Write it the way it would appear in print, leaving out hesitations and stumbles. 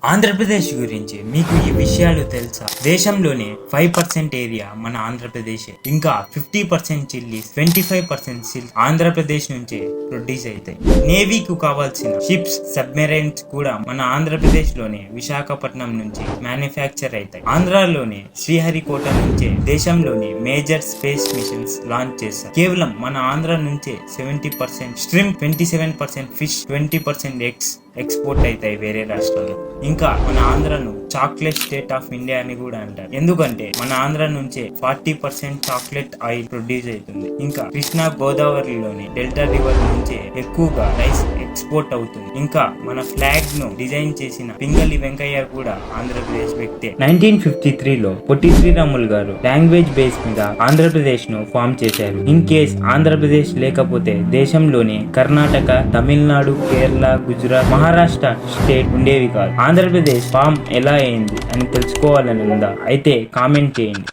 ఆంధ్రప్రదేశ్ గురించి మీకు ఈ విషయాలు తెలుసా? దేశంలోనే 5% ఏరియా మన ఆంధ్రప్రదేశ్, ఇంకా 50% చిల్లీస్, 25% సిల్క్ ఆంధ్రప్రదేశ్ నుంచే ప్రొడ్యూస్ అవుతాయి. నేవీకి కావాల్సిన షిప్స్, సబ్మెరైన్స్ కూడా మన ఆంధ్రప్రదేశ్ లోనే విశాఖపట్నం నుంచి మ్యానుఫ్యాక్చర్ అవుతాయి. ఆంధ్రాలోనే శ్రీహరికోట నుంచే దేశంలోని మేజర్ స్పేస్ మిషన్స్ లాంచ్ చేస్తారు. కేవలం మన ఆంధ్ర నుంచే 70% స్ట్రిమ్, 27% ఫిష్, 20% ఎగ్స్ ఎక్స్పోర్ట్ అవుతాయి వేరే రాష్ట్రాలు. ఇంకా మన ఆంధ్రను చాక్లెట్ స్టేట్ ఆఫ్ ఇండియా అని కూడా అంటారు. ఎందుకంటే మన ఆంధ్ర నుంచే 40% చాక్లెట్ ఆయిల్ ప్రొడ్యూస్ అవుతుంది. ఇంకా కృష్ణా గోదావరిలోని డెల్టా రివర్ నుంచే ఎక్కువగా రైస్ ఎక్స్పోర్ట్ అవుతుంది. ఇంకా మన ఫ్లాగ్ ను డిజైన్ చేసిన పింగళి వెంకయ్య కూడా ఆంధ్రప్రదేశ్ వ్యక్తే. 1953లో పొట్టి శ్రీరాములు గారు లాంగ్వేజ్ బేస్ మీద ఆంధ్రప్రదేశ్ ను ఫామ్ చేశారు. ఇన్ కేస్ ఆంధ్రప్రదేశ్ లేకపోతే దేశంలోని కర్ణాటక, తమిళనాడు, కేరళ, గుజరాత్, మహారాష్ట్ర స్టేట్ ఉండేవి కాదు. ఆంధ్రప్రదేశ్ ఫామ్ ఎలా అయింది అని తెలుసుకోవాలని ఉందా? అయితే కామెంట్ చేయండి.